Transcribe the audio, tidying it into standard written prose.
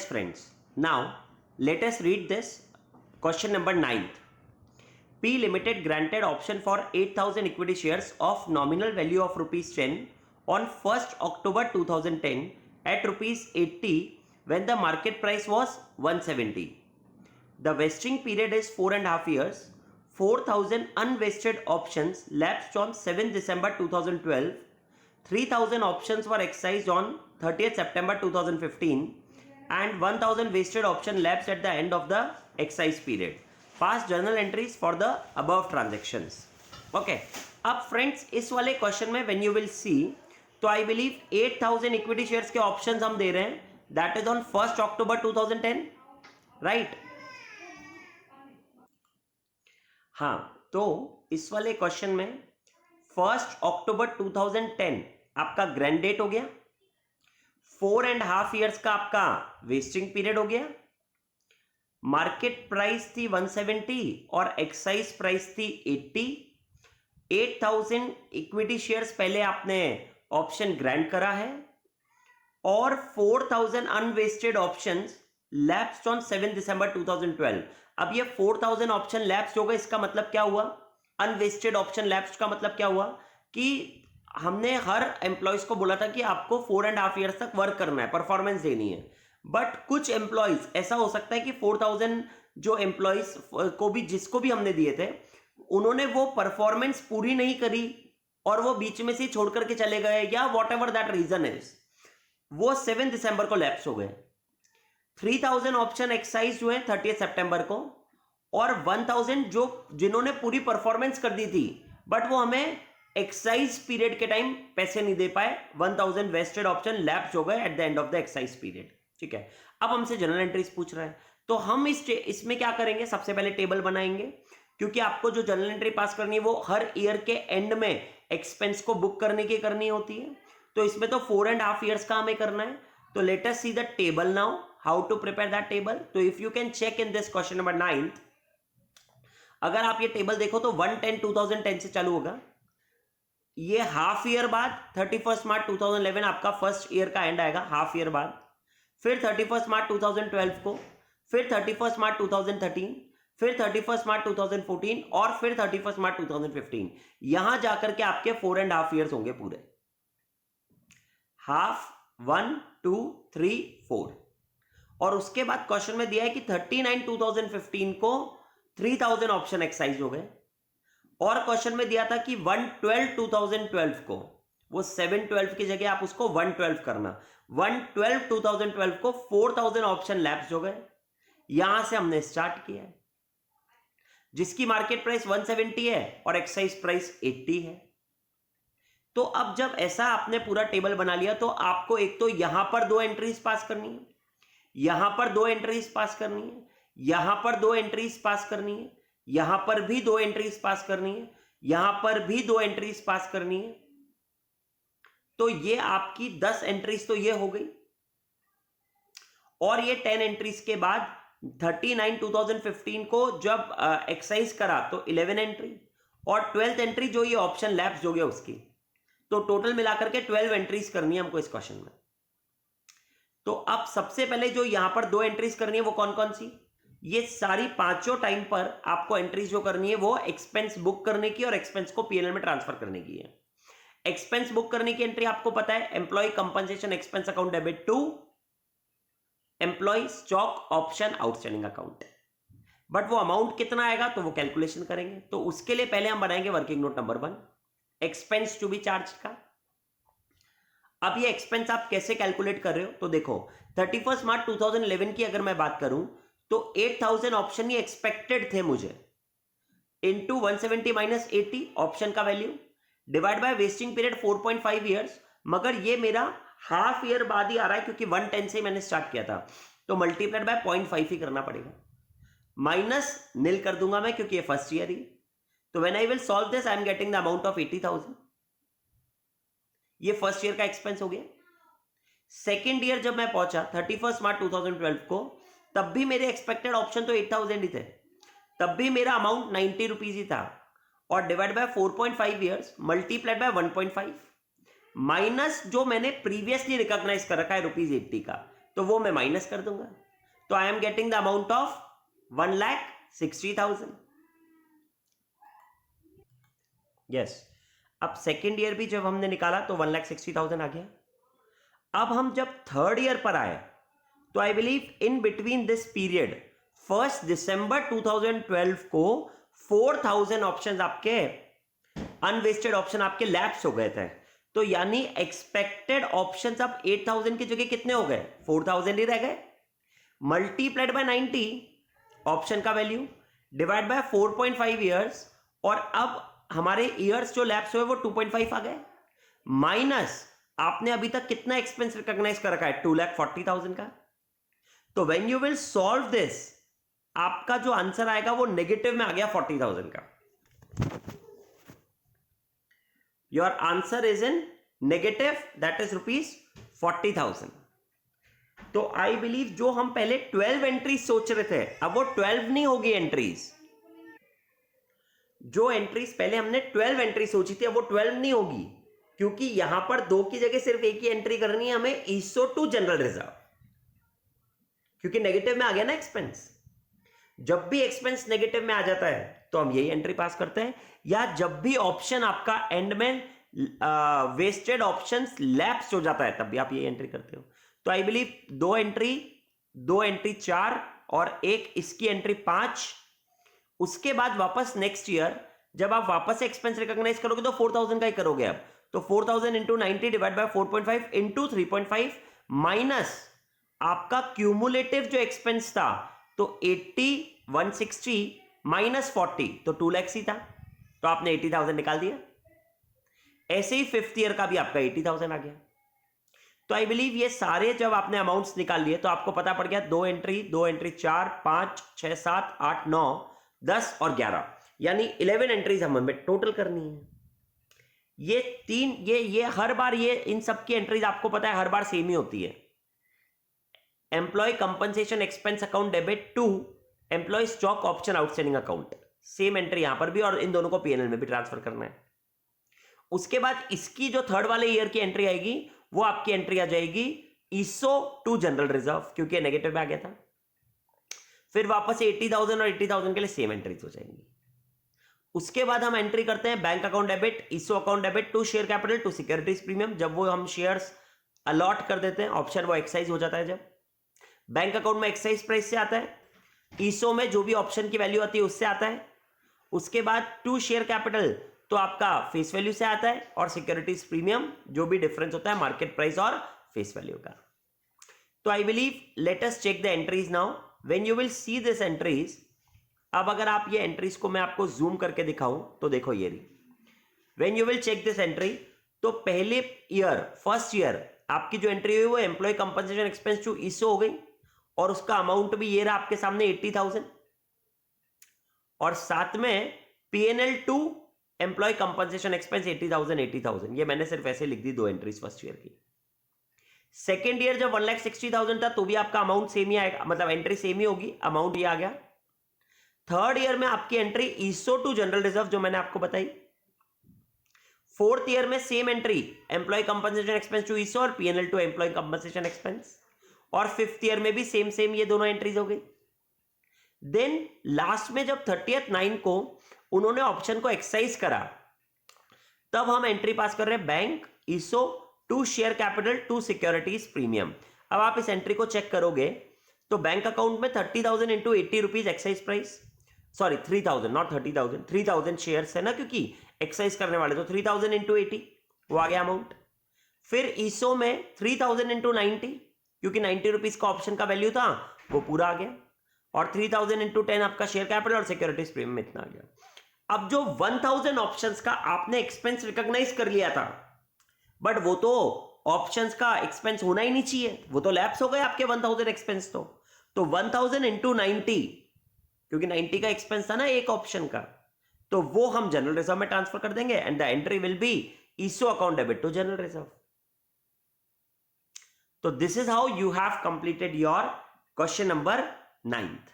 friends, now let us read this question number 9. P Limited granted option for 8,000 equity shares of nominal value of rupees 10 on 1st October 2010 at rupees 80 when the market price was 170. The vesting period is 4.5 years. 4,000 unvested options lapsed on 7th December 2012. 3,000 options were exercised on 30th September 2015 and 1,000 wasted option lapsed at the end of the exercise period. Past journal entries for the above transactions. Okay. अब friends इस वाले question में when you will सी तो I believe 8,000 equity shares के options हम दे रहे हैं. That is on 1st October 2010, right? हाँ, तो इस वाले क्वेश्चन में 1st October 2010 आपका ग्रैंड डेट हो गया. 4.5 years का आपका वेस्टिंग पीरियड हो गया. मार्केट प्राइस थी 170 और एक्साइज प्राइस थी 80. 8,000 इक्विटी शेयर्स पहले आपने ऑप्शन ग्रांट करा है और 4,000 unvested options lapsed on 7 December 2012. अब ये 4,000 ऑप्शन लैप्स्ड होगा, इसका मतलब क्या हुआ? अनवेस्टेड ऑप्शन लैप्स्ड का मतलब क्या हुआ कि हमने हर एम्प्लॉयज को बोला था कि आपको 4.5 years तक वर्क करना है, परफॉर्मेंस देनी है. बट कुछ एम्प्लॉयज ऐसा हो सकता है कि 4,000 जो एम्प्लॉयज को भी जिसको भी हमने दिए थे उन्होंने वो परफॉर्मेंस पूरी नहीं करी और वो बीच में से छोड़ करके चले गए या whatever that reason is, वो 7 December को लैप्स हो गए. 3,000 ऑप्शन एक्सरसाइज हुए 30 September को और 1,000 जो जिन्होंने पूरी परफॉर्मेंस कर दी थी बट वो हमें एक्सरसाइज पीरियड के टाइम पैसे नहीं दे पाए. 1,000 वेस्टेड ऑप्शन लैप्स हो गए at the end of the exercise period. ठीक है, अब हमसे जनरल एंट्रीज पूछ रहा है तो हम इसमें क्या करेंगे? सबसे पहले टेबल बनाएंगे क्योंकि आपको जो जनरल एंट्री पास करनी है वो हर ईयर के एंड में एक्सपेंस को बुक करने की करनी होती है. तो इसमें तो 4.5 years का हमें करना है. तो let us see the table now, how to prepare that table. तो if you can check in this question number 9, अगर आप ये टेबल देखो तो 1/10/2010 से चालू होगा. ये हाफ ईयर बाद 31 March 2011 आपका फर्स्ट ईयर का एंड आएगा, हाफ ईयर बाद. फिर 31 March 2012 को, फिर 31 March 2013, फिर 31 March 2014 और फिर 31 March 2015. यहां जाकर के आपके 4.5 years होंगे पूरे. हाफ 1 2 3 4. और उसके बाद क्वेश्चन में दिया है कि 39/2015 को 3,000 ऑप्शन एक्सरसाइज हो गए और क्वेश्चन में दिया था कि 1/12/2012 को, वो 7/12 की जगह आप उसको 1/12 करना. 1/12/2012 को 4,000 ऑप्शन लैप्स हो गए. यहां से हमने स्टार्ट किया है जिसकी मार्केट प्राइस 170 है और एक्सरसाइज प्राइस 80 है. तो अब जब ऐसा आपने पूरा टेबल बना लिया तो आपको एक तो यहां पर 2 एंट्रीज पास करनी है, यहां पर 2 एंट्रीज पास करनी है, यहां पर 2 एंट्रीज पास करनी है, यहां पर भी 2 एंट्रीज पास करनी है, यहां पर भी 2 एंट्रीज पास करनी है. तो ये आपकी 10 एंट्रीज तो ये हो गई और ये 10 एंट्रीज के बाद 39/2015 को जब एक्सरसाइज करा तो 11 एंट्री और 12th एंट्री जो ये ऑप्शन लैप्स हो गया उसकी. तो टोटल मिलाकर के 12 एंट्रीज करनी है हमको इस क्वेश्चन में. तो अब सबसे पहले जो यहां पर 2 एंट्रीज करनी है वो कौन कौन सी? ये सारी पांचों टाइम पर आपको एंट्रीज जो करनी है वो एक्सपेंस बुक करने की और एक्सपेंस को पीएनएल में ट्रांसफर करने की है. एक्सपेंस बुक करने की एंट्री आपको पता है, employee compensation expense account debit to employee stock option outstanding account. But वो अमाउंट कितना आएगा तो वो कैलकुलेशन करेंगे. तो उसके लिए पहले हम बनाएंगे working note number 1, expense to be charge का. अब ये एक्सपेंस आप कैसे कैलकुलेट कर रहे हो? तो देखो 31 March 2011 की अगर मैं बात करूं तो 8,000 ऑप्शन ये एक्सपेक्टेड थे मुझे, इनटू 170 - 80 ऑप्शन का value divide by vesting period 4.5 years. मगर ये मेरा हाफ ईयर बाद ही आ रहा है क्योंकि 110 से मैंने स्टार्ट किया था तो मल्टीप्लाइड बाय 0.5 ही करना पड़ेगा. माइनस नील कर दूंगा मैं क्योंकि ये फर्स्ट ईयर ही. तो when I will solve this I am getting the amount of 80,000. ये फर्स्ट ईयर का एक्सपेंस हो गया. सेकेंड ईयर जब मैं पहुंचा 31 March 2012 को, तब भी मेरे एक्सपेक्टेड ऑप्शन तो 8,000 ही थे, तब भी मेरा अमाउंट 90 रुपीज ही था और divide by 4.5 years multiplied by 1.5 minus जो मैंने प्रीवियसली रिकॉग्नाइज कर रखा है ₹80 का. तो वो मैं माइनस कर दूंगा, तो I am getting the amount of 1,60,000। Yes, अब सेकेंड ईयर भी जब हमने निकाला तो 1,60,000 आ गया। अब हम जब थर्ड ईयर पर आए तो I believe in between this period 1 दिसंबर 2012 को 4,000 ऑप्शंस आपके अनवेस्टेड ऑप्शन आपके लैप्स हो गए थे, तो यानी एक्सपेक्टेड ऑप्शंस अब 8,000 की जगह कितने हो गए, 4,000 ही रह गए। मल्टीप्लाइड बाय 90 ऑप्शन का वैल्यू डिवाइड बाय 4.5 ईयर्स, और अब हमारे ईयर्स जो लैप्स हुए वो 2.5 आ गए, माइनस आपने अभी तक कितना एक्सपेंस रिकॉग्नाइज कर रखा है, 2,40,000 का। तो when you will solve this, आपका जो आंसर आएगा वो नेगेटिव में आ गया 40,000 का। Your answer is in negative, that is ₹40,000। तो आई बिलीव जो हम पहले 12 एंट्रीज सोच रहे थे, अब वो 12 नहीं होगी एंट्रीज। जो एंट्रीज पहले हमने 12 एंट्री सोची थी, अब वो 12 नहीं होगी, क्योंकि यहां पर 2 की जगह सिर्फ एक ही एंट्री करनी है हमें, ईसो टू जनरल रिजर्व, क्योंकि नेगेटिव में आ गया ना एक्सपेंस। जब भी एक्सपेंस नेगेटिव में आ जाता है तो हम यही एंट्री पास करते हैं, या जब भी ऑप्शन आपका एंड में वेस्टेड ऑप्शंस लैप्स हो जाता है तब भी आप ये एंट्री करते हो। तो आई बिलीव 2 एंट्री 4 और एक इसकी एंट्री 5। उसके बाद वापस नेक्स्ट ईयर जब आप वापस एक्सपेंस रिकॉग्नाइज करोगे तो 4,000 का ही करोगे आप, तो 4,000 into 90 divide by 4.5 into 3.5 minus आपका क्यूमुलेटिव जो एक्सपेंस था, तो 80 160 माइनस 40 तो 2 लाख ही था, तो आपने 80,000 निकाल दिया। ऐसे ही फिफ्थ ईयर का भी आपका 80,000 आ गया। तो आई बिलीव ये सारे जब आपने अमाउंट्स निकाल लिए तो आपको पता पड़ गया 2 एंट्री 4 5 6 7 8 9 10 और 11, यानी 11 एंट्रीज हमें टोटल करनी है। ये तीन ये हर बार ये इन सब की एंट्रीज आपको पता है हर बार सेम ही होती है। Employee compensation expense account debit to employee stock option outstanding account, same entry यहां पर भी, और इन दोनों को पीएनएल में भी ट्रांसफर करना है। उसके बाद इसकी जो थर्ड वाले ईयर की एंट्री आएगी वो आपकी एंट्री आ जाएगी ईसो टू जनरल रिजर्व, क्योंकि नेगेटिव में आ गया था। फिर वापस 80,000 और 80,000 के लिए सेम एंट्रीज हो जाएंगी। उसके बाद हम एंट्री करते हैं bank account debit, ESO account debit to share capital to securities premium, जब वो हम शेयर्स अलॉट कर देते हैं ऑप्शन वो एक्साइज हो जाता है। जब बैंक अकाउंट में एक्साइज प्राइस से आता है, ईसो में जो भी ऑप्शन की वैल्यू आती है उससे आता है। उसके बाद टू शेयर कैपिटल तो आपका फेस वैल्यू से आता है, और सिक्योरिटीज प्रीमियम जो भी डिफरेंस होता है मार्केट प्राइस और फेस वैल्यू का। तो I believe let us check the entries now. When you will see this entries, अब अगर आप ये एंट्रीज को मैं आपको जूम करके दिखाऊं तो देखो ये रही। When you will check this entry, तो पहले ईयर फर्स्ट ईयर आपकी जो एंट्री हुई वो एम्प्लॉय कंपनसेशन एक्सपेंस टू ईसो हो गई, और उसका अमाउंट भी ये रहा आपके सामने 80,000, और साथ में PNL to employee compensation expense 80,000 ये मैंने सिर्फ ऐसे लिख दी 2 एंट्रीज फर्स्ट ईयर की। सेकेंड ईयर जब 1,60,000 था तो भी आपका अमाउंट सेम ही आएगा, मतलब एंट्री सेम ही होगी, अमाउंट ये आ गया। थर्ड ईयर में आपकी entry ESO to general reserve जो मैंने आपको बताई। फोर्थ ईयर में same entry employee compensation expense to ESO और PNL to employee compensation expense, और फिफ्थ ईयर में भी सेम ये दोनों एंट्रीज हो गई। देन लास्ट में जब 30th 9 को उन्होंने ऑप्शन को एक्सरसाइज करा, तब हम एंट्री पास कर रहे हैं bank ESO to share capital to securities premium. अब आप इस एंट्री को चेक करोगे तो बैंक अकाउंट में 30,000 into 80 rupees excise price, sorry 3,000 not 30,000, 3,000 shares है ना, क्योंकि एक्साइज करने वाले, तो 3,000 इंटू 80 वो आ गया अमाउंट। फिर ईसो में 3,000 इंटू 90, क्योंकि 90 रुपीज का ऑप्शन का वैल्यू था वो पूरा आ गया, और 3,000 इंटू 10 आपका शेयर कैपिटल और सिक्योरिटीज प्रीमियम में इतना आ गया। अब जो 1,000 ऑप्शंस का आपने एक्सपेंस रिकॉग्नाइज कर लिया था, बट वो तो ऑप्शंस का एक्सपेंस होना ही नहीं चाहिए, वो तो लैप्स हो गए आपके 1,000 एक्सपेंस। तो 1,000 इंटू 90, क्योंकि 90 का एक्सपेंस था ना एक ऑप्शन का, तो वो हम जनरल रिजर्व में ट्रांसफर कर देंगे, and the entry will be ESO account debit to general reserve. तो this is how you have completed your question number 9th।